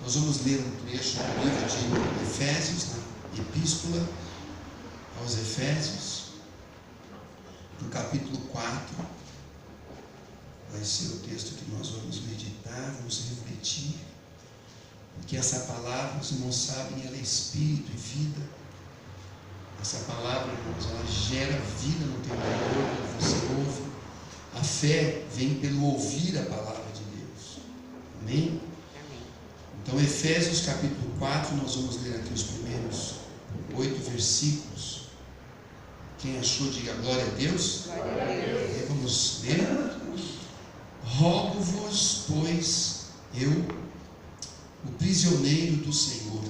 Nós vamos ler um trecho do livro de Efésios, na Epístola aos Efésios, no capítulo 4. Vai ser o texto que nós vamos meditar, vamos refletir, porque essa palavra, os irmãos sabem, ela é espírito e vida. Essa palavra, irmãos, ela gera vida no teu interior, quando você ouve. A fé vem pelo ouvir a palavra de Deus. Amém? Então, Efésios capítulo 4, nós vamos ler aqui os primeiros 8 versículos. Quem achou, diga glória a Deus. Glória a Deus. Vamos ler. Rogo-vos, pois, eu, o prisioneiro do Senhor,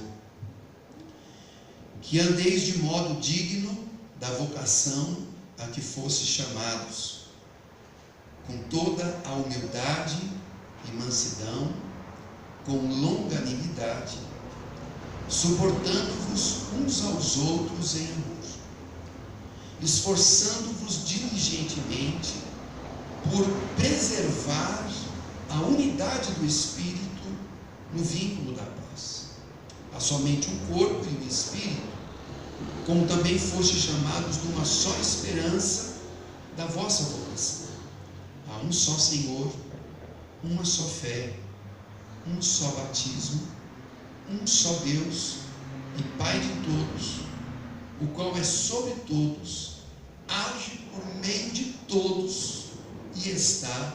que andeis de modo digno da vocação a que fostes chamados, com toda a humildade e mansidão, com longanimidade, suportando-vos uns aos outros em amor, esforçando-vos diligentemente por preservar a unidade do Espírito no vínculo da paz. Há somente um corpo e um Espírito, como também fostes chamados de uma só esperança da vossa vocação. Há um só Senhor, uma só fé, um só batismo, um só Deus e Pai de todos, o qual é sobre todos, age por meio de todos e está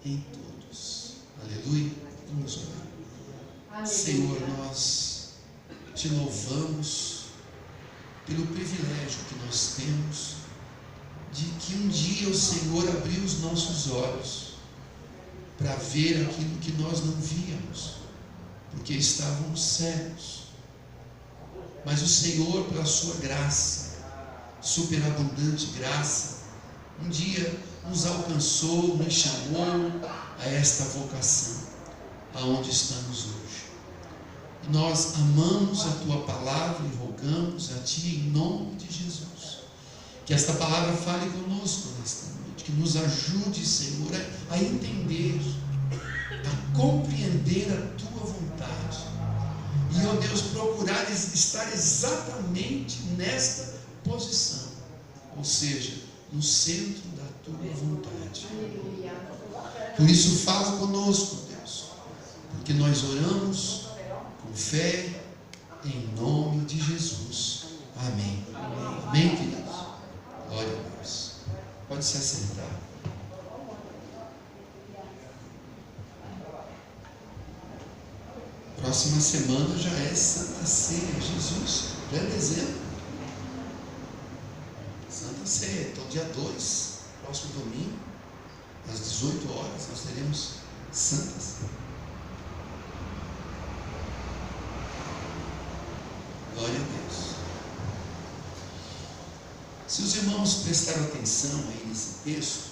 em todos. Aleluia. Vamos orar. Senhor, nós te louvamos pelo privilégio que nós temos de que um dia o Senhor abriu os nossos olhos para ver aquilo que nós não víamos, porque estávamos cegos. Mas o Senhor, pela sua graça, superabundante graça, um dia nos alcançou, nos chamou a esta vocação, aonde estamos hoje. E nós amamos a Tua palavra e rogamos a Ti em nome de Jesus, que esta palavra fale conosco nesta noite, que nos ajude, Senhor, a entender, a compreender a Tua vontade, e, ó Deus, procurar estar exatamente nesta posição, ou seja, no centro da Tua vontade. Por isso fala conosco, Deus, porque nós oramos com fé em nome de Jesus. Amém. Amém, queridos? Glória a Deus. Pode se assentar. Próxima semana já é Santa Ceia, Jesus, já é dezembro. Santa Ceia, então dia 2, próximo domingo, às 18 horas, nós teremos Santa Ceia. Glória a Deus. Se os irmãos prestaram atenção aí nesse texto,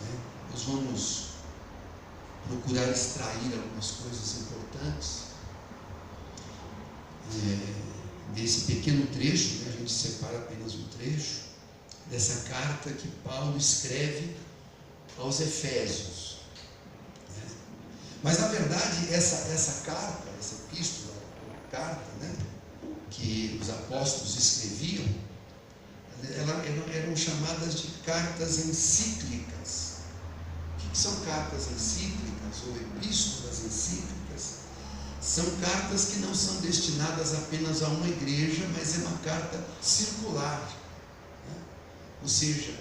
né, nós vamos procurar extrair algumas coisas importantes desse pequeno trecho, né? A gente separa apenas um trecho dessa carta que Paulo escreve aos Efésios, né? Mas na verdade essa carta, essa epístola, carta, né, que os apóstolos escreviam, eram chamadas de cartas encíclicas. O que são cartas encíclicas ou epístolas encíclicas? São cartas que não são destinadas apenas a uma igreja, mas é uma carta circular, né? Ou seja,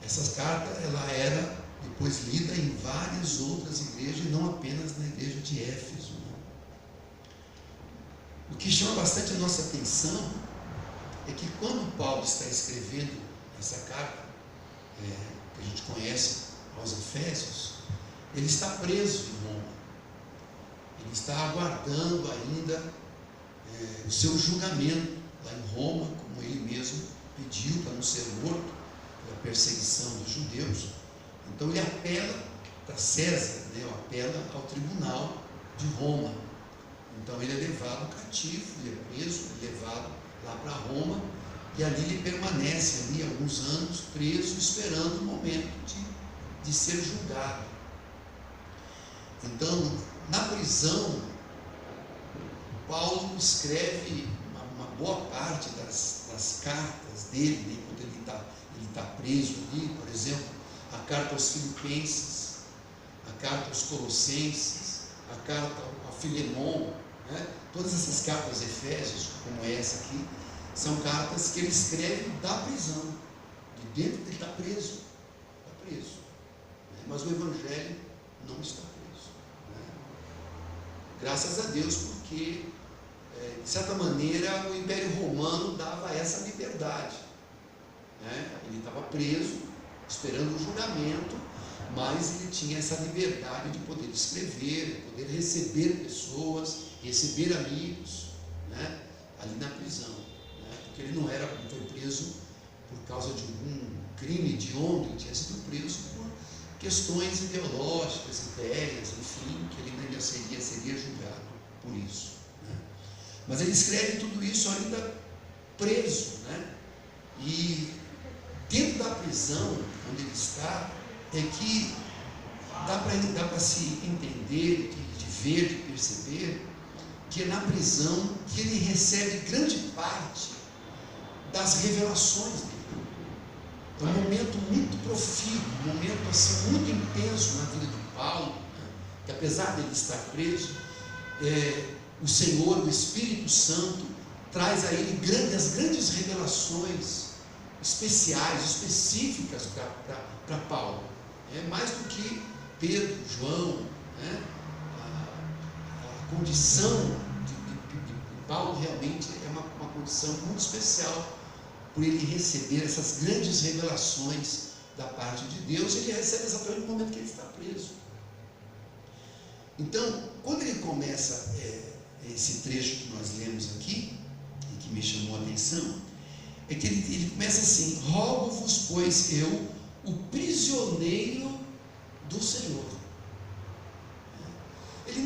essa carta ela era depois lida em várias outras igrejas, e não apenas na igreja de Éfeso, né? O que chama bastante a nossa atenção é que quando Paulo está escrevendo essa carta, que a gente conhece, aos Efésios, ele está preso em Roma. Ele está aguardando ainda o seu julgamento lá em Roma, como ele mesmo pediu para não ser morto pela perseguição dos judeus. Então ele apela para César, né? Apela ao tribunal de Roma. Então ele é levado cativo, ele é preso, levado lá para Roma, e ali ele permanece ali alguns anos preso, esperando o momento de ser julgado. Então, na prisão, Paulo escreve uma boa parte das cartas dele, quando ele está preso ali, por exemplo, a carta aos Filipenses, a carta aos Colossenses, a carta a Filemon, né? Todas essas cartas, Efésios, como essa aqui, são cartas que ele escreve da prisão, de dentro ele está preso, né? Mas o Evangelho não está preso, né? Graças a Deus, porque de certa maneira o Império Romano dava essa liberdade, né? Ele estava preso, esperando o julgamento, mas ele tinha essa liberdade de poder escrever, de poder receber pessoas, receber amigos, né? Ali na prisão, né? Porque ele não foi preso por causa de algum crime hediondo, ele tinha sido preso por questões ideológicas, ideias, enfim, que ele ainda seria julgado por isso, né? Mas ele escreve tudo isso ainda preso, né? E dentro da prisão onde ele está, é que dá para se entender, de ver, de perceber, que é na prisão que ele recebe grande parte das revelações dele. É um momento muito profícuo, um momento assim, muito intenso na vida de Paulo, né? Que apesar dele estar preso, o Senhor, o Espírito Santo, traz a ele as grandes revelações especiais, específicas para Paulo. Mais do que Pedro, João, né? A condição de Paulo realmente é uma condição muito especial, por ele receber essas grandes revelações da parte de Deus. Ele recebe exatamente no momento que ele está preso. Então, quando ele começa esse trecho que nós lemos aqui, e que me chamou a atenção, é que ele começa assim: rogo-vos, pois eu, o prisioneiro do Senhor. Ele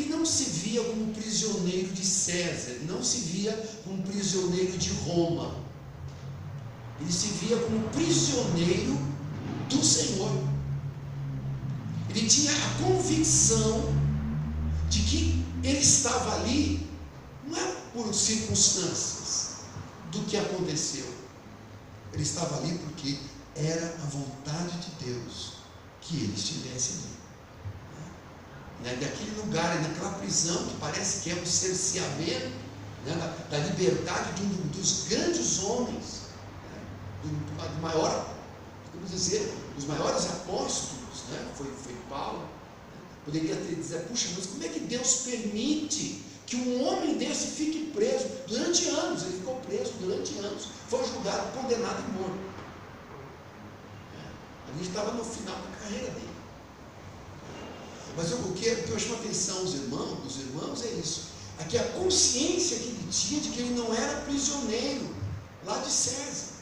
não se via como prisioneiro de César, ele não se via como prisioneiro de Roma, ele se via como prisioneiro do Senhor. Ele tinha a convicção de que ele estava ali, não é por circunstâncias do que aconteceu, ele estava ali porque era a vontade de Deus que ele estivesse ali, né? Daquele lugar, naquela prisão que parece que é um cerceamento, né? da liberdade de um dos grandes homens, né? do maior, vamos dizer, dos maiores apóstolos, né? foi Paulo, né? Poderia dizer, puxa, mas como é que Deus permite que um homem desse fique preso durante anos? Ele ficou preso durante anos, foi julgado, condenado e morto. Ele estava no final da carreira dele. Mas o que eu chamo a atenção dos irmãos é isso. Aqui a consciência que ele tinha de que ele não era prisioneiro lá de César,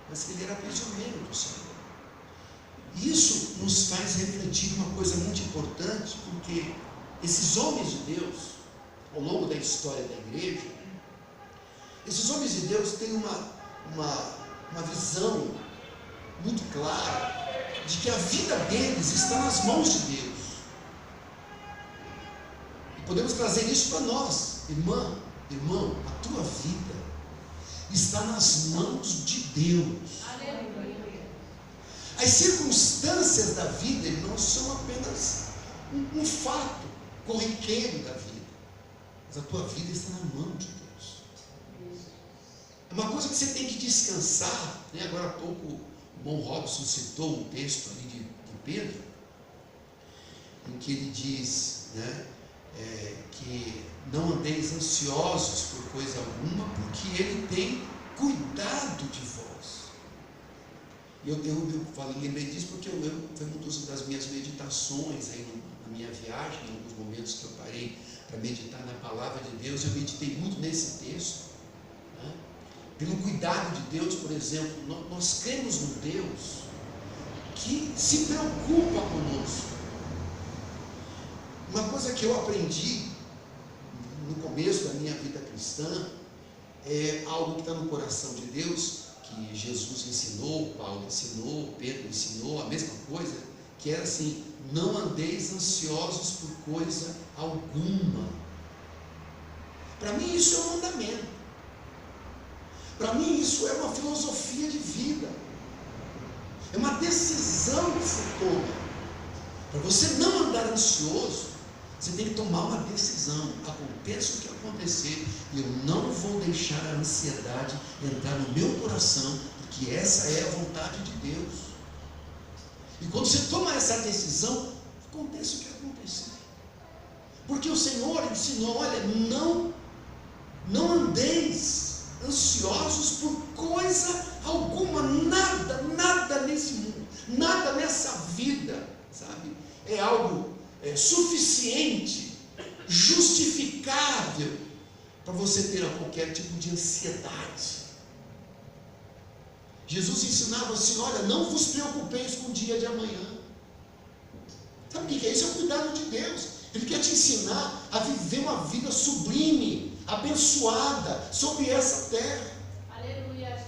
mas que ele era prisioneiro do Senhor. Isso nos faz refletir uma coisa muito importante, porque esses homens de Deus, ao longo da história da igreja, esses homens de Deus têm uma visão muito clara de que a vida deles está nas mãos de Deus. E podemos trazer isso para nós. Irmão, a tua vida está nas mãos de Deus. Aleluia. As circunstâncias da vida não são apenas um fato corriqueiro da vida, mas a tua vida está na mão de Deus. É uma coisa que você tem que descansar, né? Agora há pouco o irmão Robson citou um texto ali de Pedro, em que ele diz, né, que não andeis ansiosos por coisa alguma, porque ele tem cuidado de vós. Eu lembrei disso porque foi uma das minhas meditações aí na minha viagem, em alguns momentos que eu parei para meditar na palavra de Deus, eu meditei muito nesse texto, né? Pelo cuidado de Deus. Por exemplo, nós cremos num Deus que se preocupa conosco. Uma coisa que eu aprendi no começo da minha vida cristã é algo que está no coração de Deus, que Jesus ensinou, Paulo ensinou, Pedro ensinou, a mesma coisa, que era assim: não andeis ansiosos por coisa alguma. Para mim isso é um mandamento. Para mim isso é uma filosofia de vida. É uma decisão que se toma. Para você não andar ansioso, você tem que tomar uma decisão. Aconteça o que acontecer, eu não vou deixar a ansiedade entrar no meu coração, porque essa é a vontade de Deus. E quando você toma essa decisão, acontece o que acontecer. Porque o Senhor ensinou, olha, não andeis ansiosos por coisa alguma, nada nesse mundo, nada nessa vida, sabe? É algo suficiente, justificável para você ter qualquer tipo de ansiedade. Jesus ensinava assim, olha, não vos preocupeis com o dia de amanhã. Sabe o que é isso? É o cuidado de Deus. Ele quer te ensinar a viver uma vida sublime, abençoada sobre essa terra. Aleluia.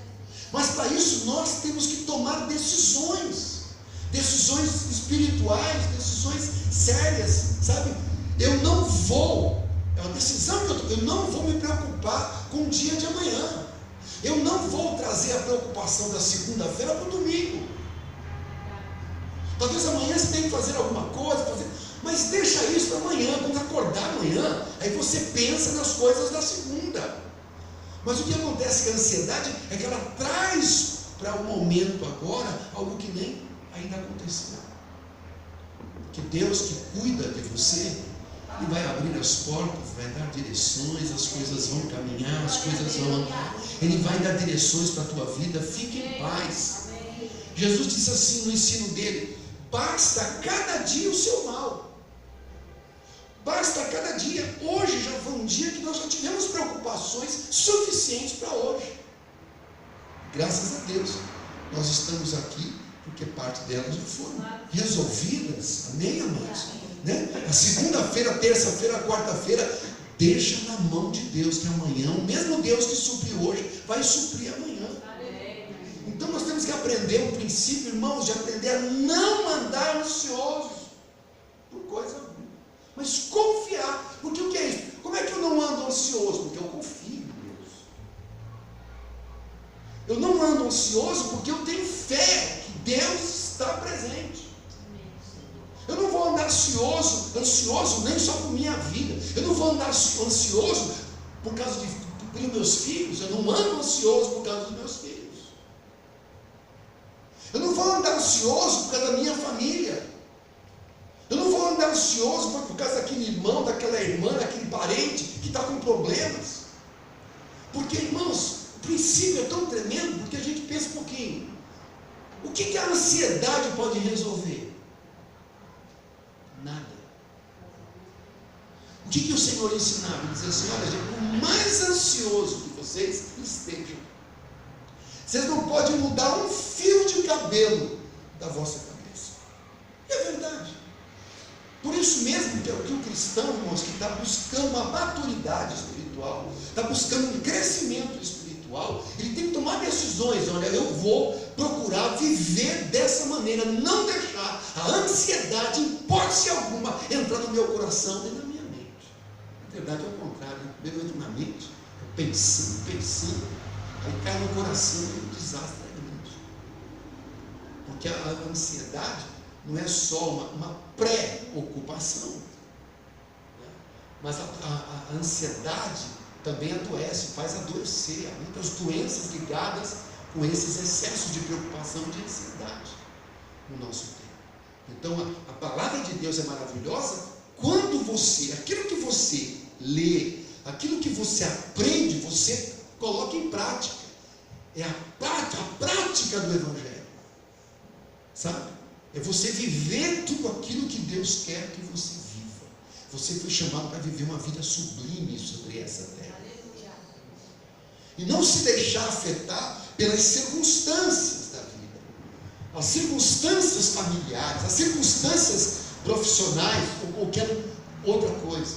Mas para isso nós temos que tomar decisões espirituais, decisões sérias, sabe? Eu não vou, é uma decisão que eu não vou me preocupar com o dia de amanhã. Eu não vou trazer a preocupação da segunda-feira para o domingo. Talvez amanhã você tenha que fazer alguma coisa, mas deixa isso para amanhã. Quando acordar amanhã, aí você pensa nas coisas da segunda. Mas o que acontece com a ansiedade é que ela traz para o momento agora algo que nem ainda aconteceu. Porque Deus que cuida de você, Ele vai abrir as portas, vai dar direções, as coisas vão caminhar, as coisas vão andar. Ele vai dar direções para a tua vida, fique em paz. Jesus disse assim no ensino dele, basta cada dia o seu mal. Basta cada dia. Hoje já foi um dia que nós já tivemos preocupações suficientes para hoje. Graças a Deus, nós estamos aqui, porque parte delas já foram resolvidas. Amém, amados? Né? A segunda-feira, a terça-feira, a quarta-feira, deixa na mão de Deus, que amanhã, o mesmo Deus que supriu hoje, vai suprir amanhã. Então nós temos que aprender um princípio, irmãos, de aprender a não andar ansiosos por coisa alguma, mas confiar. Porque o que é isso? Como é que eu não ando ansioso? Porque eu confio em Deus. Eu não ando ansioso porque eu tenho fé que Deus está presente. Eu não vou andar ansioso nem só por minha vida. Eu não vou andar ansioso por causa dos meus filhos. Eu não ando ansioso por causa dos meus filhos. Eu não vou andar ansioso por causa da minha família. Eu não vou andar ansioso por causa daquele irmão, daquela irmã, daquele parente que está com problemas. Porque, irmãos, o princípio é tão tremendo, porque a gente pensa um pouquinho. O que a ansiedade pode resolver? Nada. O que o Senhor ensinava? Ele dizia assim, olha, gente, por mais ansioso que vocês estejam, vocês não podem mudar um fio de cabelo da vossa cabeça. E é verdade. Por isso mesmo que o cristão, irmãos, que está buscando uma maturidade espiritual, está buscando um crescimento espiritual, ele tem que tomar decisões. Olha, eu vou procurar viver dessa maneira, não deixar a ansiedade, em hipótese alguma, entrar no meu coração e na minha mente. Na verdade é o contrário, primeiro entra na mente, pensando, aí cai no coração e o desastre é grande. Porque a ansiedade não é só uma pré-ocupação, né? Mas a ansiedade também adoece, faz adoecer. Há muitas doenças ligadas com esses excessos de preocupação e de ansiedade no nosso tempo. Então a palavra de Deus é maravilhosa quando aquilo que você lê, aquilo que você aprende, você coloca em prática. É a prática do Evangelho, sabe? É você viver tudo aquilo que Deus quer que você viva. Você foi chamado para viver uma vida sublime sobre essa terra. E não se deixar afetar pelas circunstâncias da vida. As circunstâncias familiares, as circunstâncias profissionais ou qualquer outra coisa.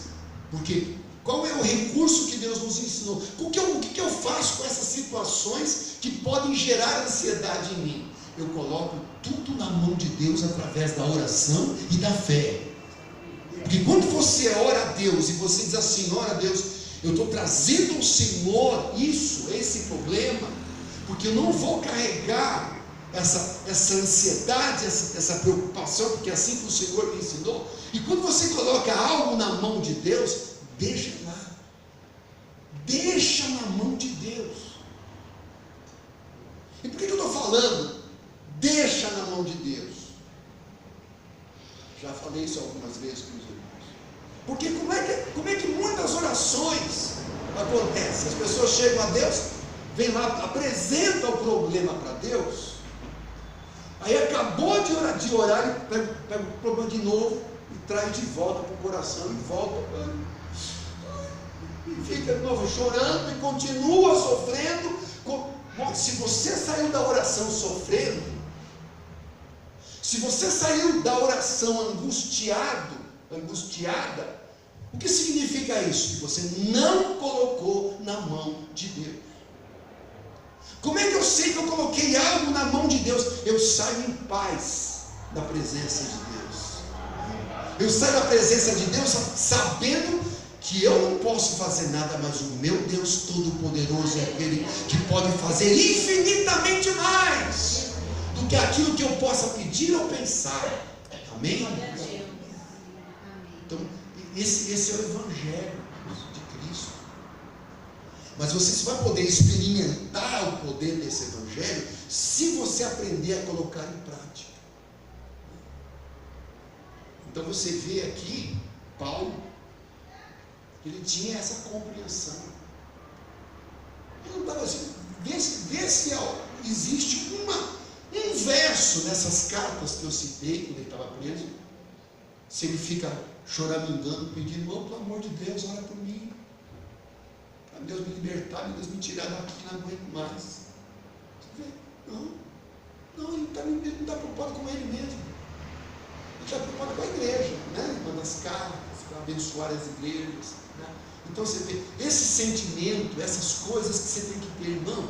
Porque qual é o recurso que Deus nos ensinou? O que eu faço com essas situações que podem gerar ansiedade em mim? Eu coloco tudo na mão de Deus através da oração e da fé. Porque quando você ora a Deus e você diz assim, ora a Deus, Eu estou trazendo ao Senhor esse problema, porque eu não vou carregar essa ansiedade, essa preocupação, porque é assim que o Senhor me ensinou. E quando você coloca algo na mão de Deus, deixa lá, deixa na mão de Deus. E por que eu estou falando? Deixa na mão de Deus. Já falei isso algumas vezes com os irmãos. Porque como é que muitas orações acontecem? As pessoas chegam a Deus, vem lá, apresenta o problema para Deus, aí acabou de orar e pega o problema de novo e traz de volta para o coração e volta e fica de novo chorando e continua sofrendo. Se você saiu da oração sofrendo, se você saiu da oração angustiada, o que significa isso? Que você não colocou na mão de Deus. Como é que eu sei que eu coloquei algo na mão de Deus? Eu saio em paz da presença de Deus. Eu saio da presença de Deus sabendo que eu não posso fazer nada, mas o meu Deus Todo-Poderoso é aquele que pode fazer infinitamente mais do que aquilo que eu possa pedir ou pensar. Amém? Então, esse é o Evangelho de Cristo. Mas você só vai poder experimentar o poder desse Evangelho se você aprender a colocar em prática. Então você vê aqui Paulo, ele tinha essa compreensão. Ele não estava assim, vê se existe um verso nessas cartas que eu citei, quando ele estava preso, se ele fica choramingando, pedindo, pelo amor de Deus, ora por mim, para Deus me libertar, Deus me tirar daqui, não aguento mais. Você vê? Não, ele não está preocupado com ele mesmo, ele está preocupado com a igreja, né? Manda as cartas para abençoar as igrejas, né? Então você vê, esse sentimento, essas coisas que você tem que ter, irmão,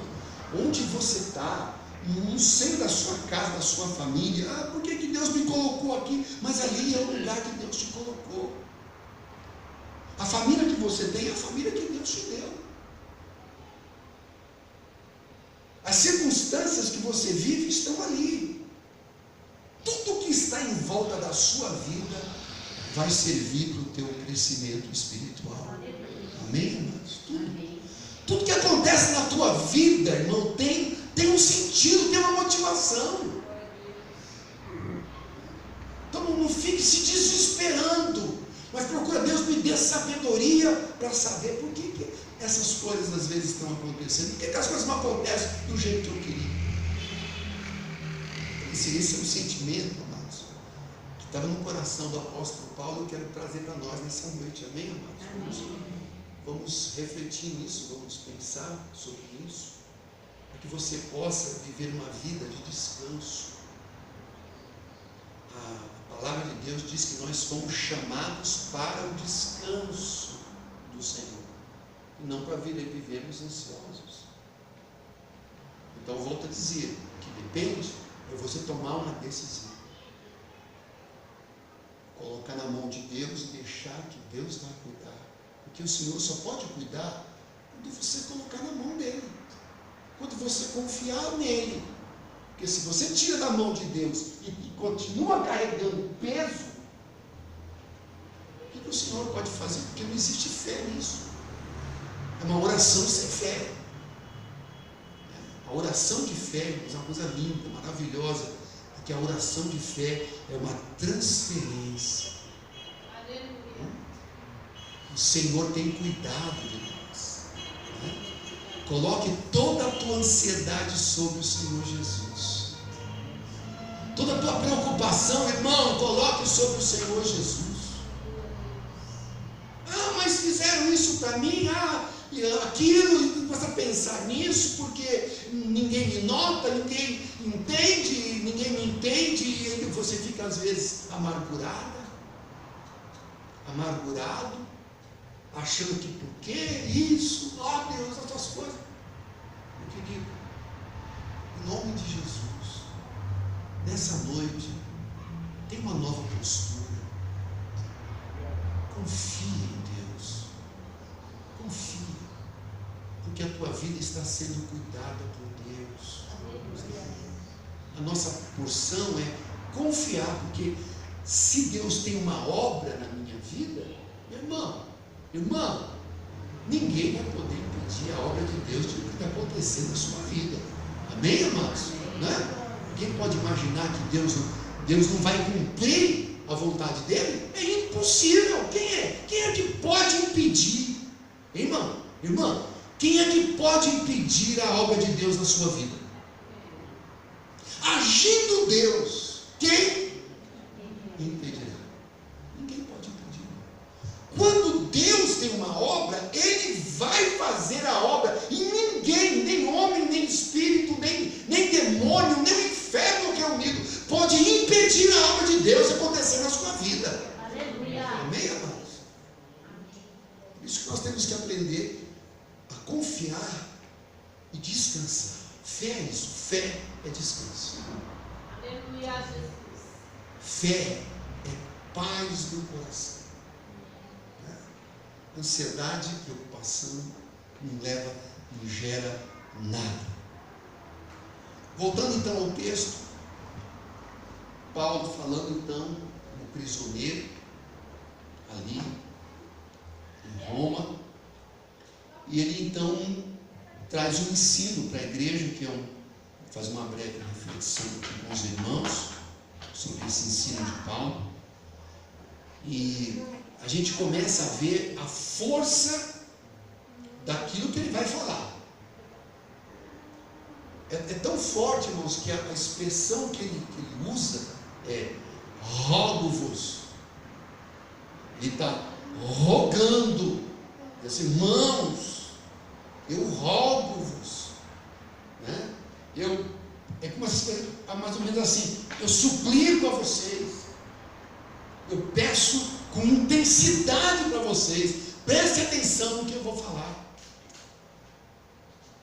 onde você está, no seio da sua casa, da sua família, por que Deus me colocou aqui? Mas ali é o lugar que Deus te colocou. A família que você tem é a família que Deus te deu. As circunstâncias que você vive estão ali. Tudo que está em volta da sua vida vai servir para o teu crescimento espiritual. Amém, irmãos? Tudo que acontece na tua vida, irmão, tem um sentido, tem uma motivação. Então não fique se desesperando, mas procura, Deus me dê sabedoria para saber por que essas coisas às vezes estão acontecendo, por que as coisas não acontecem do jeito que eu queria. Esse é um sentimento, amados, que estava no coração do apóstolo Paulo. Eu quero trazer para nós nessa noite, amém, amados? Vamos refletir nisso, vamos pensar sobre isso, para que você possa viver uma vida de descanso. A palavra de Deus diz que nós fomos chamados para o descanso do Senhor, e não para vivermos ansiosos. Então eu volto a dizer que depende de você tomar uma decisão, colocar na mão de Deus e deixar que Deus vai cuidar. Porque o Senhor só pode cuidar quando você colocar na mão dele, quando você confiar nele. Porque se você tira da mão de Deus e continua carregando peso, o que o Senhor pode fazer? Porque não existe fé nisso. É uma oração sem fé. A oração de fé é uma coisa linda, maravilhosa, porque a oração de fé é uma transferência. O Senhor tem cuidado de nós, né? Coloque toda a tua ansiedade sobre o Senhor Jesus. Toda a tua preocupação, irmão, coloque sobre o Senhor Jesus. Mas fizeram isso para mim, aquilo, você pensar nisso, porque ninguém me nota, ninguém entende, ninguém me entende, e você fica às vezes amargurado, achando que por que isso, Deus, essas coisas. Eu querido, em nome de Jesus, nessa noite, tem uma nova postura. Confie em Deus. Confie. porque a tua vida está sendo cuidada por Deus. A nossa porção é confiar, porque se Deus tem uma obra na minha vida, irmão, ninguém vai poder impedir a obra de Deus de o que está acontecendo na sua vida. Amém, irmãos? Né? Alguém pode imaginar que Deus não vai cumprir a vontade dele? É impossível. Quem é que pode impedir? Irmão, quem é que pode impedir a obra de Deus na sua vida? Agindo Deus, quem impedirá? Ninguém pode impedir. Quando Deus tem uma obra, Ele vai fazer a obra, e ninguém, nem homem, nem espírito, nem demônio, nem o inferno que é unido, pode impedir a obra de Deus de acontecer na sua vida. Aleluia. Amém, amados? Por isso que nós temos que aprender a confiar e descansar. Fé é isso, fé é descanso. Aleluia, Jesus. Fé é paz do coração. Ansiedade, preocupação não gera nada. Voltando então ao texto, Paulo falando então do prisioneiro ali em Roma, e ele então traz um ensino para a igreja, que faz uma breve reflexão aqui com os irmãos sobre esse ensino de Paulo, e a gente começa a ver a força daquilo que ele vai falar. É tão forte, irmãos, que a expressão que ele usa é rogo-vos. Ele está rogando, diz assim, irmãos, eu rogo-vos, né? É como mais ou menos assim, eu suplico a vocês, eu peço com intensidade para vocês, preste atenção no que eu vou falar.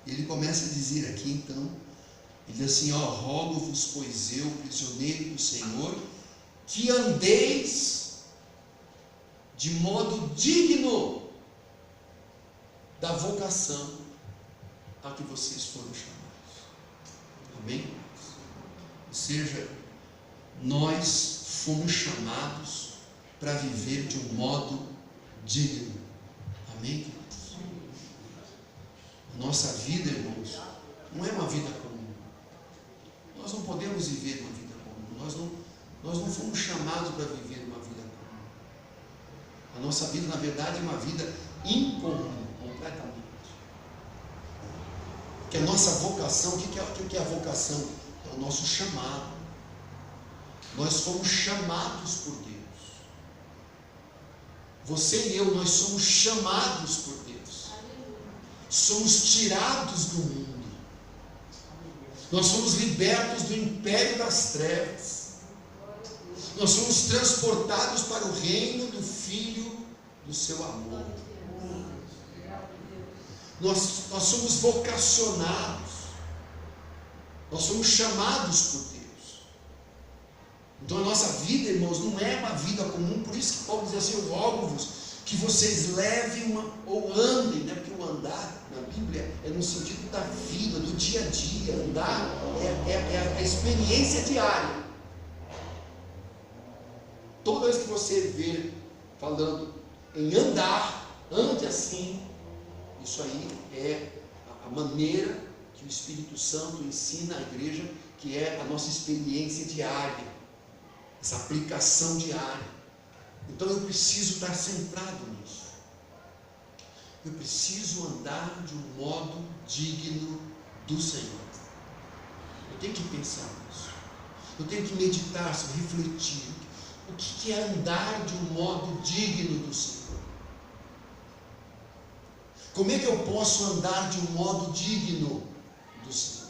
Ele começa a dizer aqui então, ele diz assim, rogo-vos, pois eu, prisioneiro do Senhor, que andeis de modo digno da vocação a que vocês foram chamados. Amém? Ou seja, nós fomos chamados para viver de um modo digno. Amém? A nossa vida, irmãos, não é uma vida comum. Nós não podemos viver uma vida comum. Nós não fomos chamados para viver uma vida comum. A nossa vida, na verdade, é uma vida incomum, completamente. Que a nossa vocação, o que é a vocação? É o nosso chamado. Nós fomos chamados por Deus. Você e eu, nós somos chamados por Deus. Somos tirados do mundo. Nós somos libertos do império das trevas. Nós somos transportados para o reino do Filho do seu amor. Nós somos vocacionados. Nós somos chamados por Deus. Então a nossa vida, irmãos, não é uma vida comum. Por isso que Paulo diz assim, eu rogo-vos que vocês levem ou andem, né? Porque o andar na Bíblia é no sentido da vida, do dia a dia. Andar é a experiência diária. Toda vez que você vê falando em andar, ande assim, isso aí é a maneira que o Espírito Santo ensina à igreja, que é a nossa experiência diária, essa aplicação diária. Então eu preciso estar centrado nisso. Eu preciso andar de um modo digno do Senhor. Eu tenho que pensar nisso. Eu tenho que meditar, refletir. O que é andar de um modo digno do Senhor? Como é que eu posso andar de um modo digno do Senhor?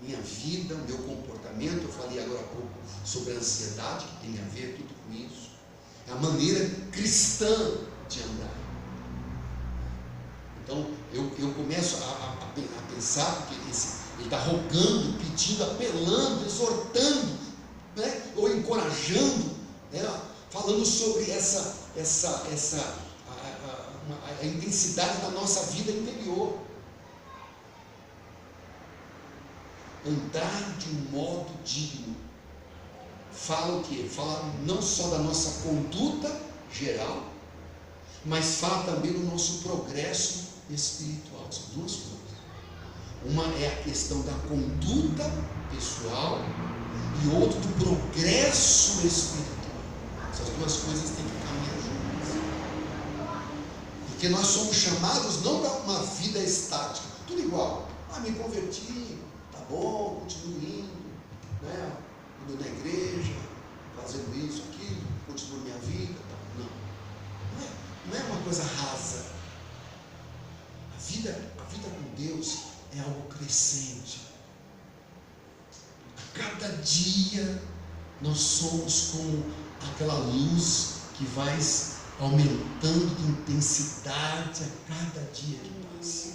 Minha vida, o meu comportamento, eu falei agora há pouco sobre a ansiedade, que tem a ver tudo com isso. É a maneira cristã de andar. Então, eu começo a pensar, porque ele está rogando, pedindo, apelando, exortando, né? Ou encorajando, né? Falando sobre a intensidade da nossa vida interior. Andar de um modo digno. Fala o quê? Fala não só da nossa conduta geral, mas fala também do nosso progresso espiritual. São duas coisas. Uma é a questão da conduta pessoal e outra do progresso espiritual. Essas duas coisas têm que caminhar juntas. Porque nós somos chamados não para uma vida estática, tudo igual. Me converti, tá bom, continuo indo, né? Indo na igreja, fazendo isso, aquilo, continuo minha vida. Tá? Não é uma coisa rasa. A vida com Deus é algo crescente. A cada dia nós somos como aquela luz que vai aumentando de intensidade a cada dia que passa,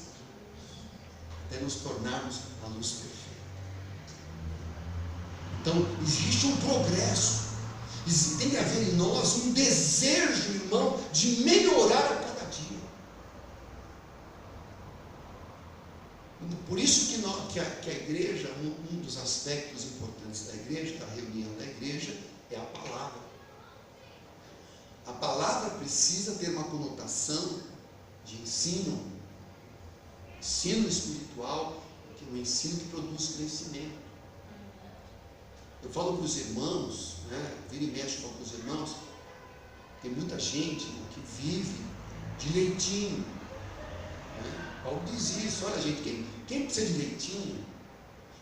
até nos tornarmos a luz perfeita. Então existe um progresso, tem que haver em nós um desejo, irmão, de melhorar a cada dia. Por isso que a igreja, um dos aspectos importantes da igreja, da reunião da igreja, é a palavra. A palavra precisa ter uma conotação de ensino espiritual, que é um ensino que produz crescimento. Eu falo para os irmãos, né, vira e mexe, eu falo para os irmãos, tem muita gente que vive de leitinho. Paulo diz isso, olha gente, quem precisa de leitinho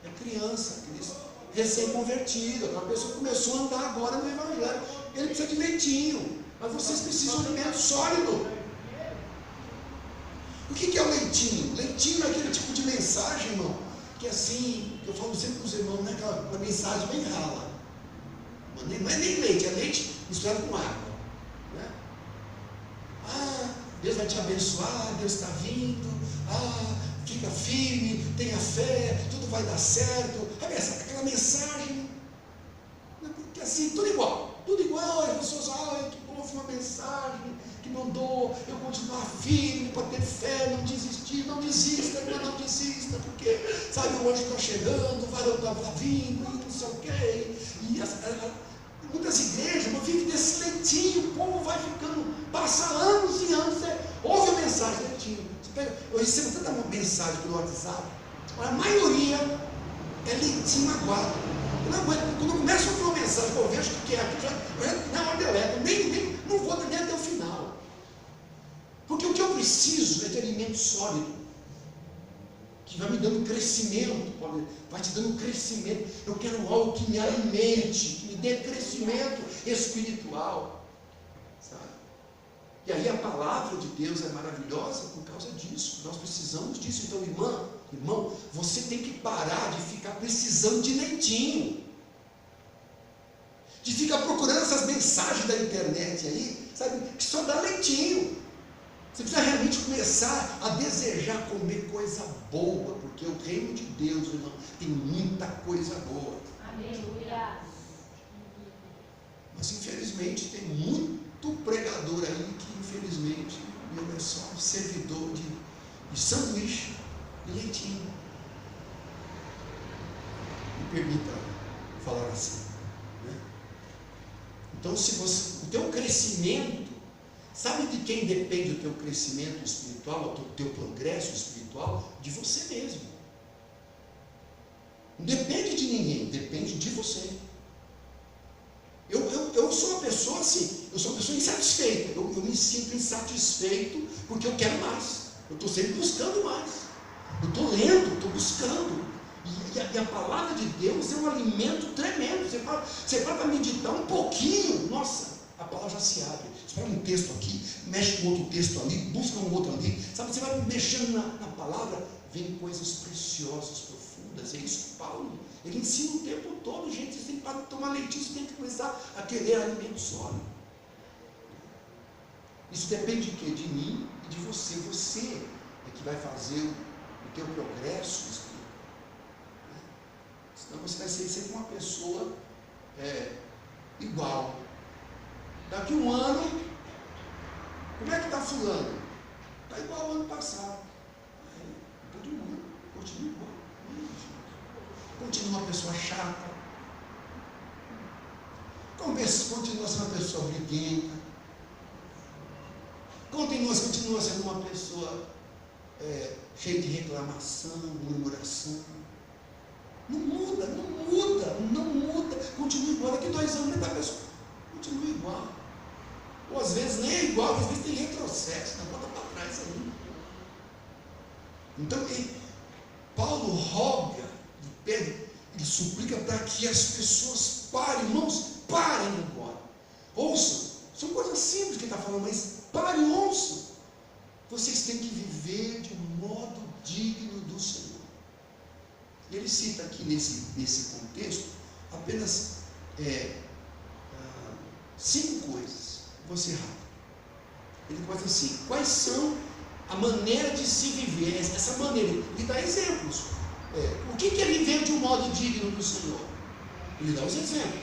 é criança, recém-convertido, aquela pessoa começou a andar agora no Evangelho, ele precisa de leitinho, mas vocês precisam de alimento sólido. O que é o leitinho? Leitinho é aquele tipo de mensagem, irmão, que é assim, que eu falo sempre para os irmãos, não é aquela mensagem bem rala, não é nem leite, é leite misturado com água, né? Deus vai te abençoar, Deus está vindo, fica firme, tenha fé, tudo vai dar certo. Aquela mensagem, que assim, tudo igual, as pessoas, que bom, foi uma mensagem que mandou eu continuar firme, para ter fé, não desistir, não desista, não desista, porque, sabe, o anjo está chegando, o varão está vindo, e não sei o quê, e muitas igrejas não vivem desse leitinho, o povo vai ficando, passa anos e anos, ouve a mensagem, leitinho. Eu recebo tanta mensagem pelo WhatsApp, a maioria é leitinho aguado. Eu não aguento, quando eu começo a ouvir uma mensagem, eu vejo o que é, na hora deleto, não vou nem até o final. Porque o que eu preciso é de alimento sólido, que vai me dando crescimento, vai te dando crescimento. Eu quero algo que me alimente, que me dê crescimento espiritual, sabe? E aí a palavra de Deus é maravilhosa por causa disso. Nós precisamos disso. Então, irmão, você tem que parar de ficar precisando de leitinho, de ficar procurando essas mensagens da internet aí, sabe, que só dá leitinho. Você precisa realmente começar a desejar comer coisa boa, porque o reino de Deus, irmão, tem muita coisa boa. Aleluia. Mas infelizmente tem muito pregador aí que infelizmente é só um servidor de sanduíche e leitinho. Me permita falar assim, né? Então, o teu crescimento, sabe de quem depende o teu crescimento espiritual, o teu progresso espiritual? De você mesmo. Não depende de ninguém, depende de você. Eu sou uma pessoa assim, eu sou uma pessoa insatisfeita, eu me sinto insatisfeito porque eu quero mais, eu estou sempre buscando mais, eu estou lendo, estou buscando, e a palavra de Deus é um alimento tremendo. Você para meditar um pouquinho, nossa, a palavra já se abre. Você pega um texto aqui, mexe com outro texto ali, busca um outro ali, sabe, você vai mexendo na palavra, vem coisas preciosas, profundas. É isso, Paulo, ele ensina o tempo todo, gente, você tem que tomar leitinho, você tem que começar a querer alimento sólido. Isso depende de quê? De mim e de você. Você é que vai fazer o teu progresso espiritual. Senão você vai ser sempre uma pessoa igual. Daqui um ano, como é que está fulano? Está igual ao ano passado. Continua igual. Continua uma pessoa chata. Continua sendo uma pessoa briguenta. Continua sendo uma pessoa cheia de reclamação, murmuração. Não muda. Continua igual. Daqui 2 anos, a pessoa continua igual. Ou às vezes nem é igual, às vezes tem retrocesso, volta para trás ainda. Então, Paulo roga, pede, ele suplica para que as pessoas parem, irmãos, parem agora. Ouçam, são coisas simples que ele está falando, mas parem, ouçam. Vocês têm que viver de um modo digno do Senhor. E ele cita aqui nesse contexto apenas 5 coisas. Vou ser rápido. Ele começa assim: quais são a maneira de se viver? Essa maneira, ele dá exemplos. O que é viver de um modo digno do Senhor? Ele dá os exemplos.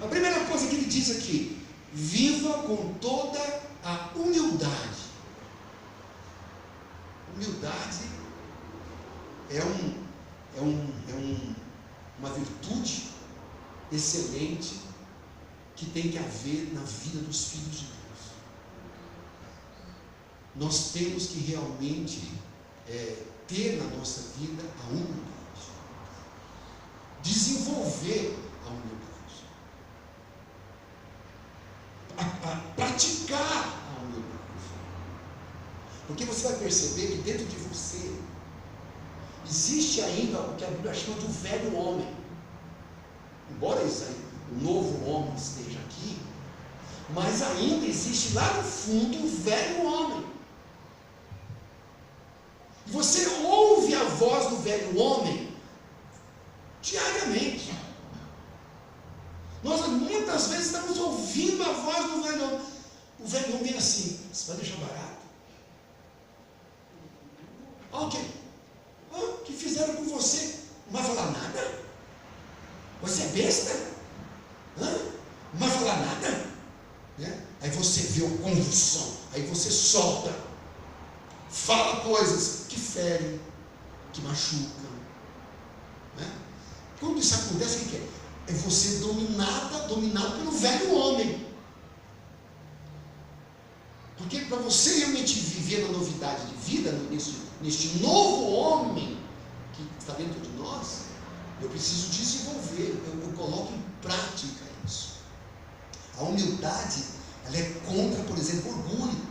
A primeira coisa que ele diz aqui: viva com toda a humildade. Humildade uma virtude excelente que tem que haver na vida dos filhos de Deus. Nós temos que realmente ter na nossa vida a humildade, desenvolver a humildade, a praticar a humildade, porque você vai perceber que dentro de você existe ainda o que a Bíblia chama de um velho homem. Embora o novo homem esteja aqui, mas ainda existe lá no fundo um velho homem. E você ouve a voz do velho homem diariamente. Nós muitas vezes estamos ouvindo a voz do velho homem. O velho homem é assim: você vai deixar barato? Ok. O que fizeram com você? Não vai falar nada? Você é besta? Não vai falar nada? Aí você vê a convulsão, aí você solta, fala coisas que ferem, que machucam. Quando isso acontece, o que é? É você dominado pelo velho homem. Porque para você realmente viver na novidade de vida, neste novo homem que está dentro de nós, eu preciso desenvolver, eu coloco em prática isso. A humildade, ela é contra, por exemplo, orgulho.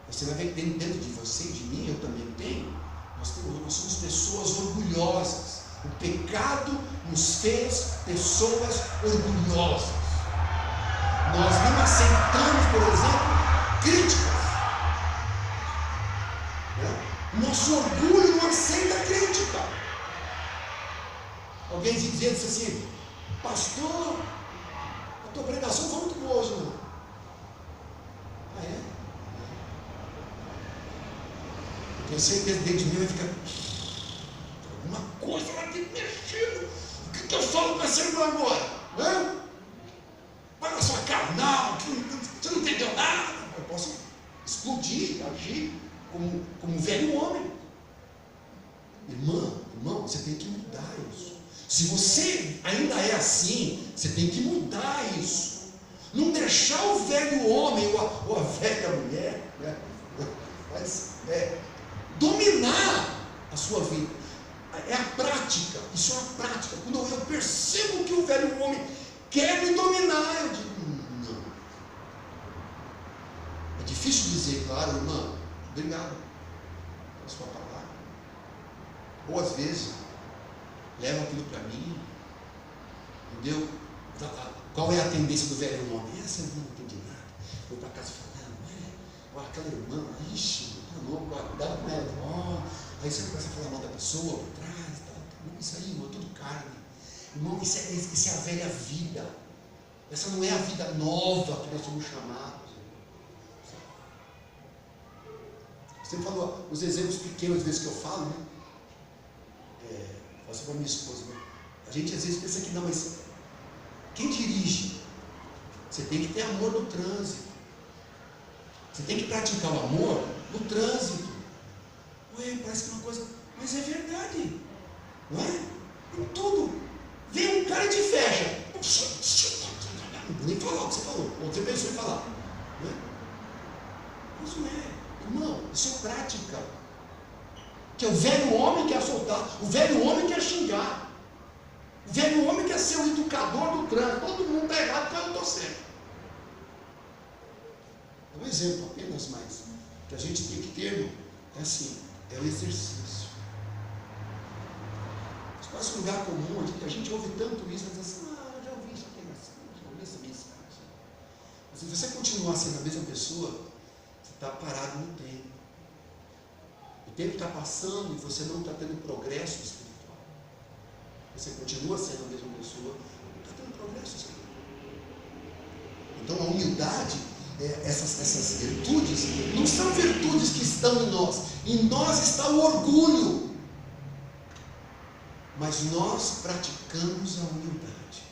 Você vai ver que dentro de você, de mim, eu também tenho. Nós somos pessoas orgulhosas. O pecado nos fez pessoas orgulhosas. Nós não aceitamos, por exemplo, críticas. Nosso orgulho não aceita crítica. Alguém dizia assim: pastor, a tua pregação foi muito boa hoje, não? Ah, é? Porque eu sei que dentro de mim vai ficar alguma coisa lá dentro mexendo. O que eu falo para essa irmã agora? Para a sua carnal, você não entendeu nada. Eu posso explodir, agir como um velho homem. Irmão, você tem que mudar isso. Se você ainda é assim, você tem que mudar isso. Não deixar o velho homem ou a velha mulher, dominar a sua vida. É a prática, isso é uma prática. Quando eu percebo que o velho homem quer me dominar, eu digo: não. É difícil dizer, claro, irmã, obrigado pela sua palavra. Ou às vezes leva aquilo para mim, entendeu? Qual é a tendência do velho homem? Essa eu não entendi nada. Vou para casa falando: aquela irmã, ixi, tá louco, cuidado com ela. Aí você começa a falar mal da pessoa por trás, isso aí, irmão, tudo carne. Irmão, isso é a velha vida. Essa não é a vida nova que nós somos chamados. Você falou os exemplos pequenos, às vezes, que eu falo, né? Faço para minha esposa. A gente às vezes pensa que não, mas quem dirige? Você tem que ter amor no trânsito. Você tem que praticar o amor no trânsito. Ué, parece que é uma coisa, mas é verdade, não é? Em tudo. Vem um cara e te fecha. Não vou nem falar o que você falou, ou você pensou em falar. Não é? Isso é, irmão, isso é prática. Que o velho homem quer soltar, o velho homem quer xingar, o velho homem quer ser o educador do trânsito. Todo mundo está errado, então eu estou certo. É um exemplo apenas, mas que a gente tem que ter, irmão, é assim, é o exercício. Se fosse um lugar comum, a gente ouve tanto isso, mas assim, eu já ouvi isso aqui, já ouvi essa mensagem. Mas se você continuar sendo a mesma pessoa, você está parado no tempo. O tempo está passando e você não está tendo progresso espiritual. Você continua sendo a mesma pessoa, não está tendo progresso espiritual. Então a humildade, essas virtudes, não são virtudes que estão em nós. Em nós está o orgulho. Mas nós praticamos a humildade.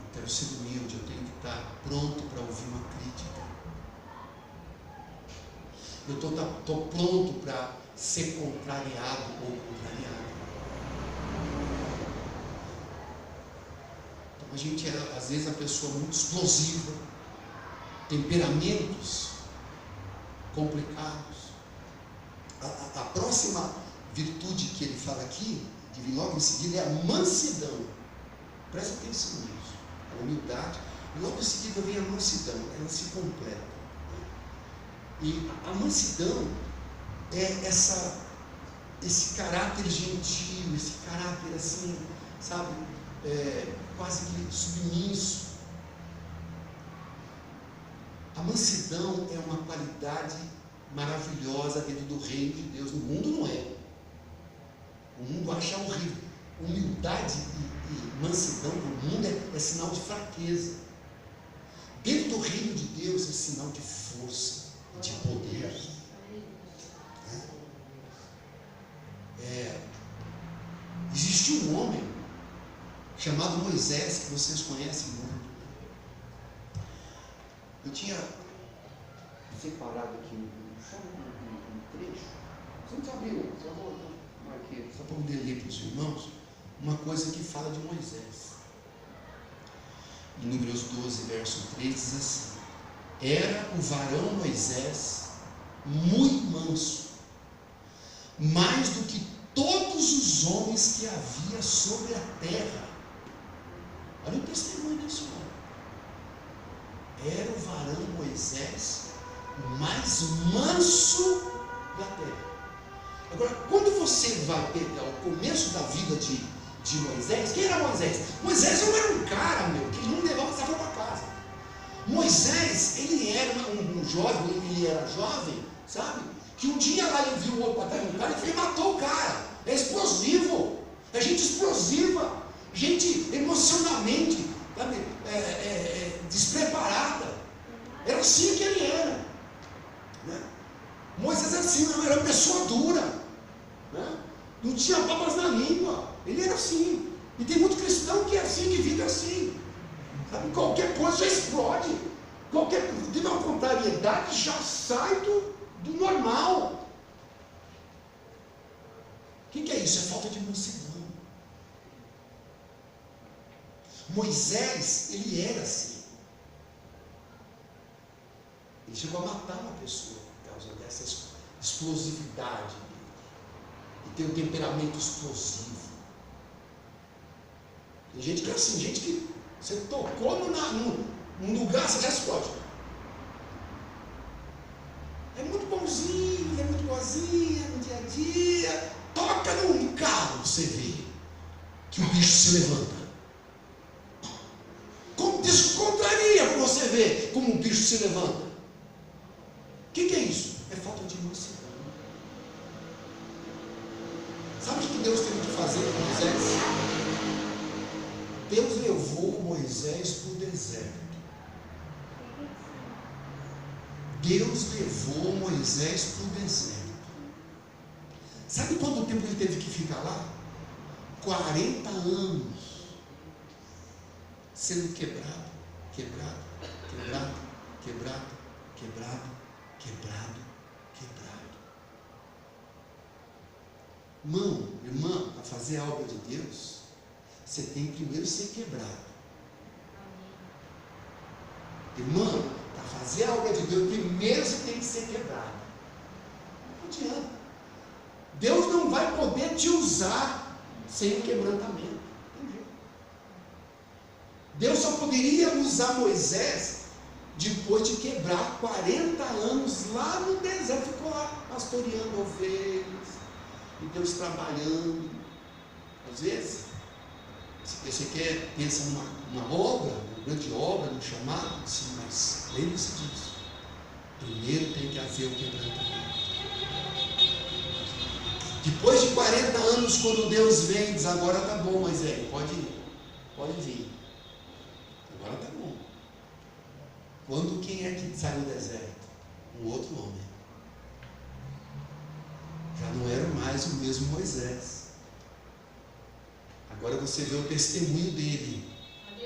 Eu quero ser humilde, eu tenho que estar pronto para ouvir uma crítica. Eu estou pronto para ser contrariado ou contrariado. Então a gente é, às vezes, a pessoa muito explosiva, temperamentos complicados. A próxima virtude que ele fala aqui, que vem logo em seguida, é a mansidão. Presta atenção nisso. A humildade, e logo em seguida vem a mansidão, ela se completa. E a mansidão é esse caráter gentil, esse caráter assim, sabe, quase que submisso. A mansidão é uma qualidade maravilhosa dentro do reino de Deus. No mundo não é. O mundo acha horrível. Humildade e mansidão no mundo é sinal de fraqueza. Dentro do reino de Deus é sinal de força, de poder. Existiu um homem chamado Moisés, que vocês conhecem muito. Eu tinha separado aqui um trecho. Você não abriu, só vou marquei, só para poder ler para os irmãos, uma coisa que fala de Moisés. Em Números 12, verso 3, diz assim: era o varão Moisés muito manso, mais do que todos os homens que havia sobre a terra. Olha o testemunho desse homem. Era o varão Moisés mais manso da terra. Agora, quando você vai pegar o começo da vida de Moisés, quem era Moisés? Moisés não era um cara, que não levava essa para casa. Moisés, ele era um jovem, ele era jovem, sabe? Que um dia lá ele viu o outro bater no cara e matou o cara. É explosivo, é gente explosiva, gente emocionalmente, sabe? Despreparada. Era assim que ele era, né? Moisés era assim, não era uma pessoa dura, né? Não tinha papas na língua, ele era assim. E tem muito cristão que é assim, que vive assim, sabe? Qualquer coisa já explode, tem uma contrariedade, já sai do normal. O que é isso? É falta de mansidão. Moisés, ele era assim. Ele chegou a matar uma pessoa por causa dessa explosividade dele. E tem um temperamento explosivo. Tem gente que é assim, gente que você tocou num lugar, você já explode. É muito bonzinho, é muito boazinha no dia a dia. Toca num carro, você vê que o bicho se levanta. Descontraria para você ver como o bicho se levanta. O que é isso? É falta de mansidão. Sabe o que Deus teve que fazer com Moisés? Deus levou Moisés para o deserto. Deus levou Moisés para o deserto. Sabe quanto tempo ele teve que ficar lá? 40 anos sendo quebrado. quebrado, quebrado, quebrado, quebrado, quebrado, quebrado. Irmão, irmã, para fazer a obra de Deus, você tem que primeiro ser quebrado. Irmã, para fazer a obra de Deus, primeiro você tem que ser quebrado. Não adianta. Deus não vai poder te usar sem o quebrantamento. Deus só poderia usar Moisés depois de quebrar 40 anos lá no deserto. Ficou lá pastoreando ovelhas, e Deus trabalhando. Às vezes, se você quer, pensa numa obra, uma grande obra, num chamado, sim, mas lembre-se disso. Primeiro tem que haver o quebrantamento. Depois de 40 anos, quando Deus vem e diz, agora está bom, Moisés, pode vir. Agora está bom. Quando quem é que sai do deserto? Um outro homem. Já não era mais o mesmo Moisés. Agora você vê o testemunho dele.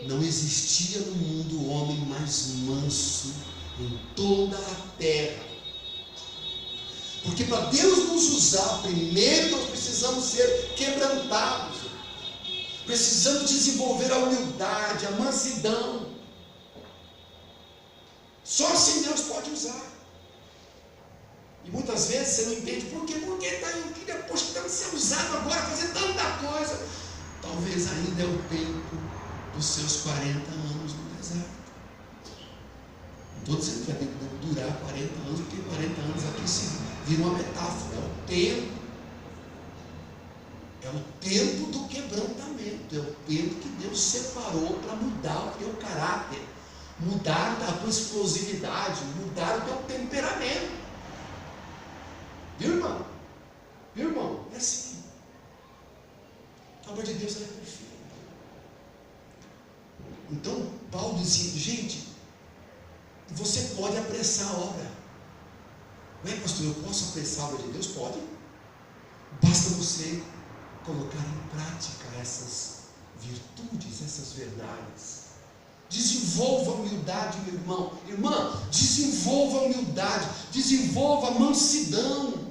Não existia no mundo o homem mais manso em toda a terra. Porque para Deus nos usar, primeiro nós precisamos ser quebrantados. Precisamos desenvolver a humildade, a mansidão. Só assim Deus pode usar. E muitas vezes você não entende por quê. Porque eu queria, poxa, estamos sendo usado agora, fazer tanta coisa. Talvez ainda é o tempo dos seus 40 anos no deserto. Não estou dizendo que vai ter que durar 40 anos, porque 40 anos aqui se vira uma metáfora. É o tempo. É o tempo do quebrantamento. É o tempo que Deus separou para mudar o teu caráter, mudar a tua explosividade, mudar o teu temperamento. Viu, irmão? Viu, irmão? É assim. A obra de Deus é perfeita. Então, Paulo dizia, gente, você pode apressar a obra. Não é, pastor, eu posso apressar a obra de Deus? Pode. Basta você colocar em prática essas virtudes, essas verdades. Desenvolva a humildade, meu irmão. Irmã, desenvolva a humildade, desenvolva a mansidão.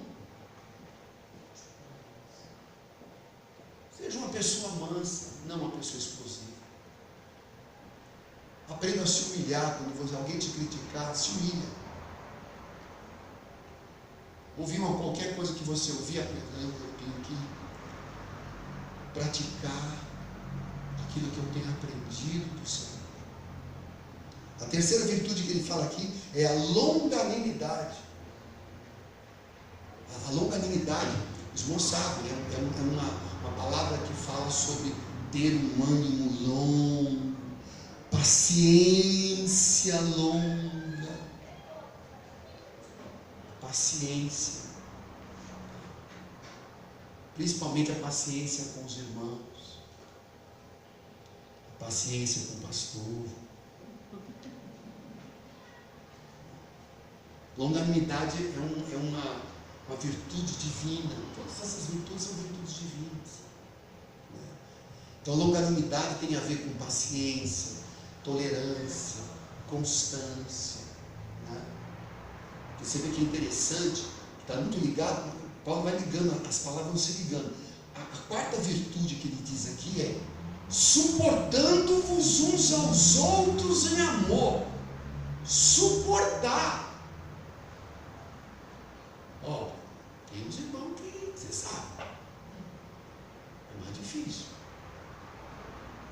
Seja uma pessoa mansa, não uma pessoa explosiva. Aprenda a se humilhar quando alguém te criticar, se humilha. Ouvir qualquer coisa que você ouvir, eu tenho que praticar aquilo que eu tenho aprendido do Senhor. A terceira virtude que ele fala aqui é a longanimidade. A longanimidade, os irmãos sabem, é uma palavra que fala sobre ter um ânimo longo, paciência longa, paciência, principalmente a paciência com os irmãos, a paciência com o pastor. Longanimidade é uma virtude divina. Todas essas virtudes são virtudes divinas. Então, longanimidade tem a ver com paciência, tolerância, constância. Você vê que é interessante, está muito ligado, Paulo vai ligando, as palavras vão se ligando. A quarta virtude que ele diz aqui é suportando-vos uns aos outros em amor. Suportar. Tem uns irmãos que você sabe, é mais difícil.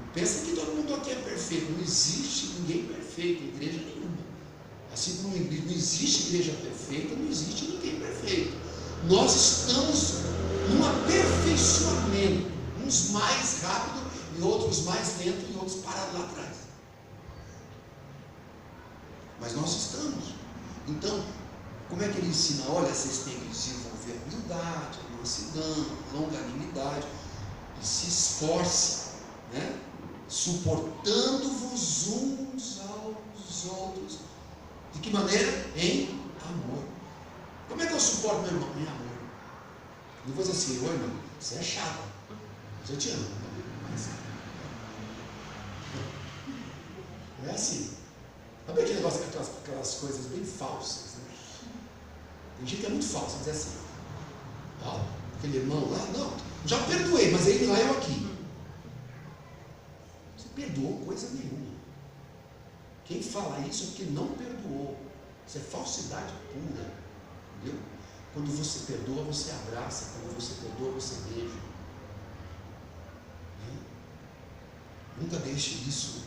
Não pensa que todo mundo aqui é perfeito. Não existe ninguém perfeito, igreja nenhuma. Assim como não existe igreja perfeita, não existe ninguém perfeito. Nós estamos num aperfeiçoamento, uns mais rápido e outros mais lento e outros parados lá atrás. Mas nós estamos. Então, como é que ele ensina? Olha, vocês têm que desenvolver a humildade, a mansidão, a longanimidade, e se esforce, suportando-vos uns aos outros. De que maneira? Em amor. Como é que eu suporto meu irmão? Em amor. Não vou dizer assim, ô irmão, você é chato, mas eu te amo. Não é assim. Sabe aquele negócio, aquelas coisas bem falsas, né? Tem gente que é muito falsa, diz assim, ó, aquele irmão lá, não, já perdoei, mas ele lá, eu aqui. Você perdoou coisa nenhuma. Quem fala isso é porque não perdoou. Isso é falsidade pura. Entendeu? Quando você perdoa, você abraça. Quando você perdoa, você beija. Nunca deixe isso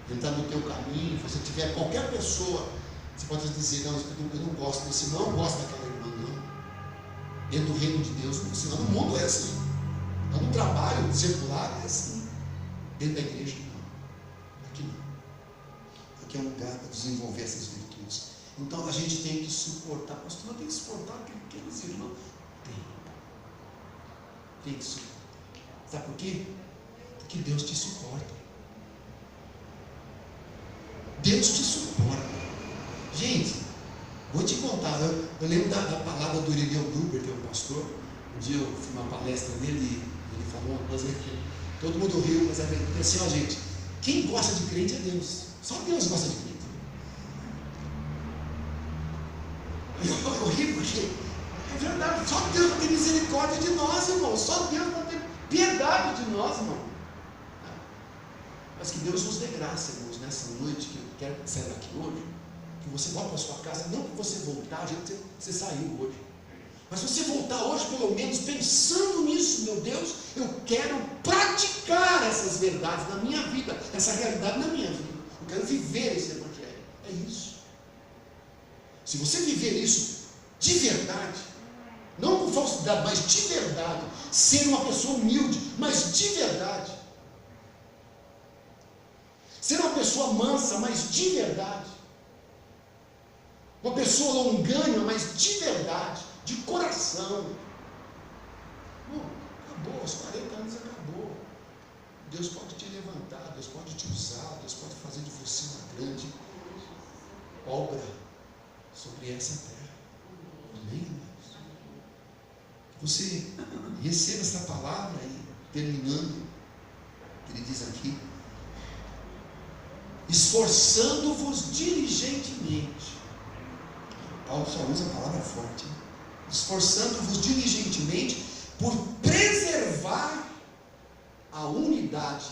entrar no teu caminho. Se você tiver qualquer pessoa, você pode dizer, não, eu não gosto desse, não gosto daquela irmã, não. Dentro do reino de Deus, senão no mundo é assim. No trabalho circular é assim. Dentro da igreja, não. Aqui não. Aqui é um lugar para desenvolver essas virtudes. Então a gente tem que suportar. Pastor, não tem que suportar aqueles irmãos. Tem que suportar. Sabe por quê? Porque Deus te suporta. Deus te suporta. Gente, vou te contar. Eu lembro da palavra do Irineu Gruber, que é um pastor. Um dia eu fui uma palestra dele e ele falou uma coisa que todo mundo riu, mas é assim, ó, gente, quem gosta de crente é Deus. Só Deus gosta de crente. Eu ri porque é verdade, só Deus vai ter misericórdia de nós, irmão. Só Deus vai ter piedade de nós, irmão. Mas que Deus nos dê graça, irmãos, nessa noite, que eu quero que saia daqui hoje, que você volte para a sua casa, não que você voltar, gente, você saiu hoje. Mas se você voltar hoje, pelo menos, pensando nisso, meu Deus, eu quero praticar essas verdades na minha vida, essa realidade na minha vida. Eu quero viver esse evangelho. É isso. Se você viver isso de verdade, não com falsidade, mas de verdade, ser uma pessoa humilde, mas de verdade, ser uma pessoa mansa, mas de verdade, uma pessoa longânima, mas de verdade, de coração. Acabou, aos 40 anos acabou. Deus pode te levantar, Deus pode te usar, Deus pode fazer de você uma grande obra sobre essa terra. Amém, irmãos? Que você receba essa palavra e terminando, ele diz aqui, esforçando-vos diligentemente. Paulo só usa a palavra forte, hein? Esforçando-vos diligentemente por preservar a unidade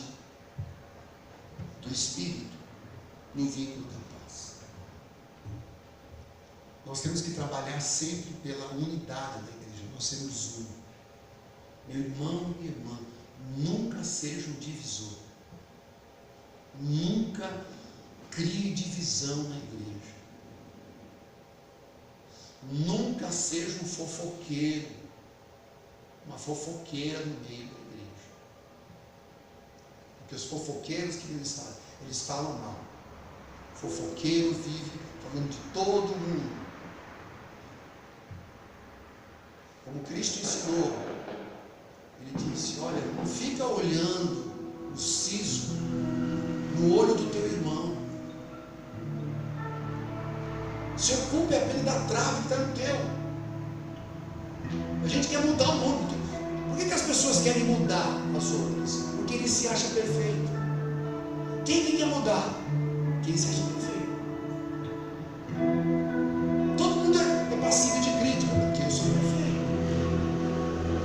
do Espírito no vínculo da paz. Nós temos que trabalhar sempre pela unidade da igreja. Nós sermos um. Meu irmão e irmã, nunca seja um divisor. Nunca crie divisão na igreja. Nunca seja um fofoqueiro, uma fofoqueira no meio da igreja. Porque os fofoqueiros, que eles fazem? Eles falam mal. O fofoqueiro vive falando de todo mundo. Como Cristo ensinou, ele disse, olha, não fica olhando o cisco no olho do teu irmão. Se ocupe apenas da trave que está no teu. A gente quer mudar o mundo. Por que as pessoas querem mudar as outras? Porque ele se acha perfeito. Quem quer mudar? Quem se acha perfeito. Todo mundo é passivo de crítica, porque eu sou perfeito.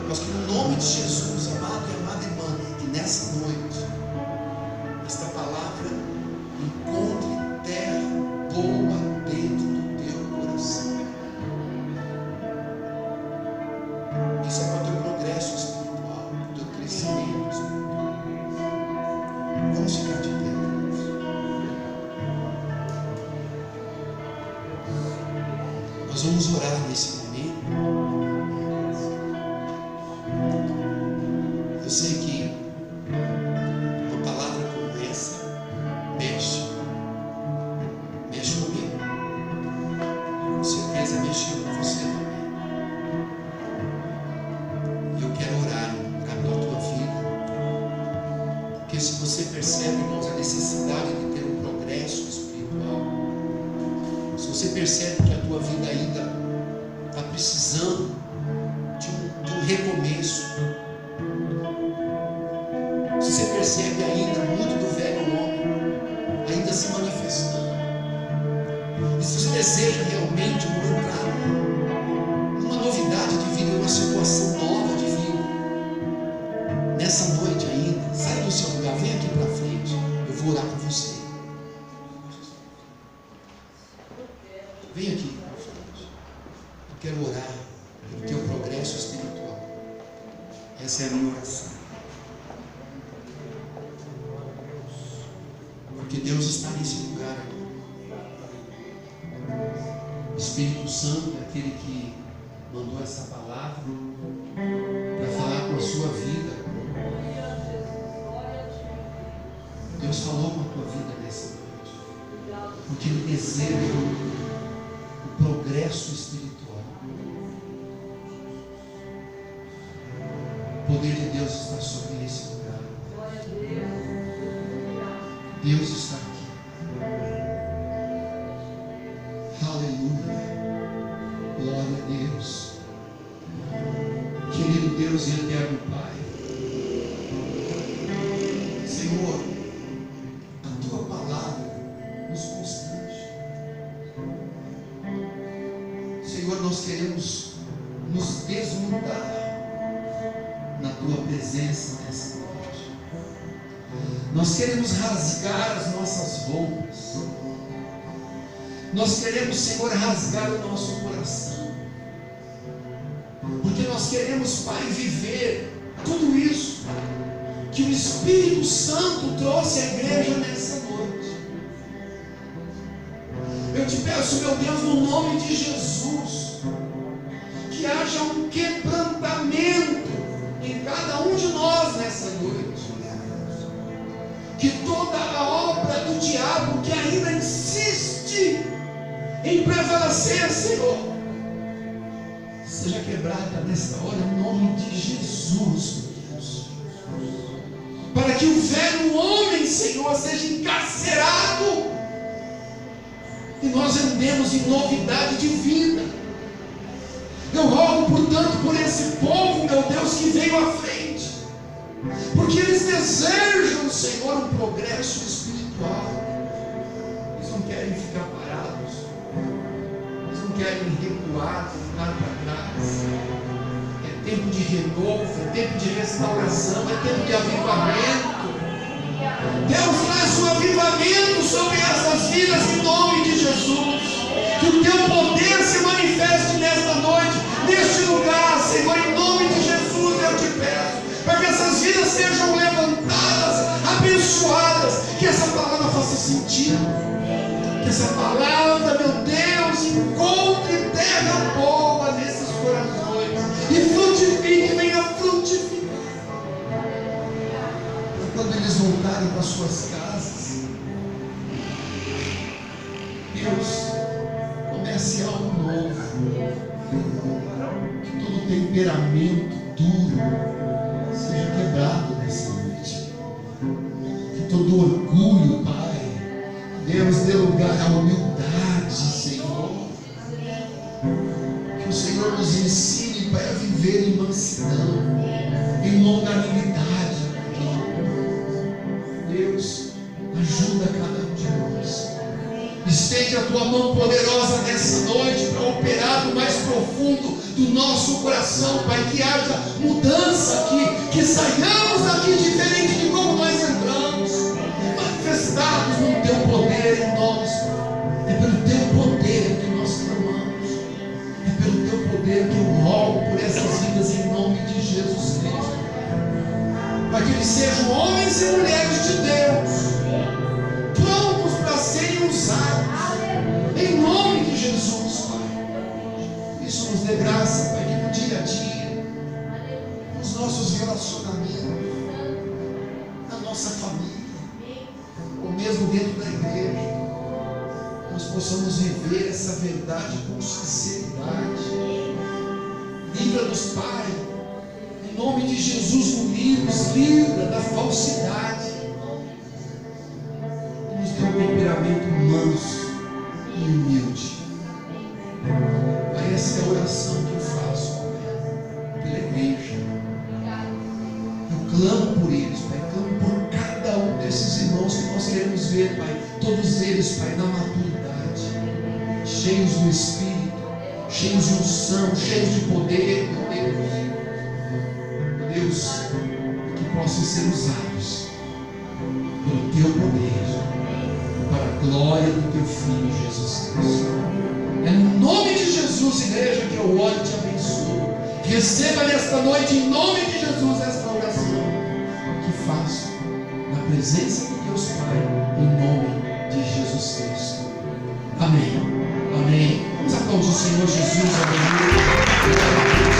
Mas que no nome de Jesus, amado e amada irmã, que nessa noite, esta palavra encontre terra boa dentro do teu coração. Isso é para o teu progresso espiritual, para o teu crescimento espiritual. Vamos ficar de pé, irmãos. Nós vamos orar nesse momento. Eu sei que uma palavra como essa mexe comigo. Com certeza mexeu com você também. E eu quero orar pela tua vida. Porque se você percebe, irmãos, a necessidade de ter um progresso espiritual, se você percebe que a tua vida ainda está precisando de um recomeço, se você percebe ainda muito do velho homem ainda se manifestando, deseja realmente entrar numa novidade de vida, uma situação nova de vida, nessa noite ainda, sai do seu lugar, vem aqui para frente, eu vou orar com você. Vem aqui para frente. Eu quero orar pelo teu progresso espiritual. Essa é a minha oração. Porque Deus está nesse lugar. O Espírito Santo é aquele que mandou essa palavra para falar com a sua vida. Deus falou com a tua vida nessa noite. Porque Ele deseja o progresso espiritual. O poder de Deus está sobre esse lugar. Deus está aqui. Aleluia. Glória a Deus. Querido Deus e eterno Pai, Senhor, a tua palavra nos constrange. Senhor, nós queremos nos desnudar na tua presença nessa noite. Nós queremos rasgar as nossas roupas. Nós queremos, Senhor, rasgar o nosso coração. Porque nós queremos, Pai, viver tudo isso que o Espírito Santo trouxe à igreja nessa noite. Eu te peço, meu Deus, no nome de Jesus, que haja um quebrantamento em cada um de nós nessa noite. Que toda a obra do diabo que ainda insiste em prevalecer, Senhor, seja quebrada nesta hora, em nome de Jesus, Deus. Para que o velho homem, Senhor, seja encarcerado e nós andemos em novidade de vida. Eu rogo, portanto, por esse povo, meu Deus, que veio à frente, porque eles desejam, Senhor, um progresso espiritual. Eles não querem ficar parados, eles não querem recuar, ficar para trás. É tempo de renovo, é tempo de restauração, é tempo de avivamento. Deus, traz o avivamento sobre essas vidas em nome de Jesus. Que o teu poder se manifeste nesta noite, neste lugar, Senhor, em nome de Jesus eu te peço, para que essas vidas sejam levantadas, abençoadas, que essa palavra faça sentido, que essa palavra, meu Deus, encontre terra boa nesses corações e frutifique, venha frutificar, para quando eles voltarem para suas casas, Deus, comece algo novo, que todo temperamento duro seja quebrado nessa noite, que todo orgulho, Pai, Deus, dê lugar à humildade, Senhor, que o Senhor nos ensine, Pai, a viver em mansidão, em longanimidade. Deus, ajuda cada um de nós. Estende a tua mão poderosa nessa noite para operar no mais profundo do nosso coração, Pai, que haja mudança aqui, que saiamos daqui diferente de como nós entramos, manifestados no teu poder em nós. É pelo teu poder que nós clamamos, é pelo teu poder que eu rogo por essas vidas em nome de Jesus Cristo, para que eles sejam homens e mulheres de Deus, prontos para serem usados em nome de Jesus, Pai. Isso nos dê graça, Pai, que no dia a dia, nos nossos relacionamentos, na nossa família, ou mesmo dentro da igreja, nós possamos viver essa verdade com sinceridade. Livra-nos, Pai, em nome de Jesus, nos livra da falsidade. Nos dê um temperamento manso e humilde. Pai, essa é a oração que eu faço, Pai, pela igreja. Eu clamo por eles, Pai, clamo por cada um desses irmãos que nós queremos ver, Pai, todos eles, Pai, na maturidade, cheios do Espírito, cheios de unção, cheios de poder, meu Deus, que possam ser usados pelo teu poder, para a glória do teu Filho Jesus Cristo. É no nome de Jesus, igreja, que eu oro e te abençoo. Receba nesta noite, em nome de Jesus, esta oração que faço na presença de Deus Pai, em nome de Jesus Cristo. Amém. Amém. Vamos aplaudir o Senhor Jesus. Aleluia.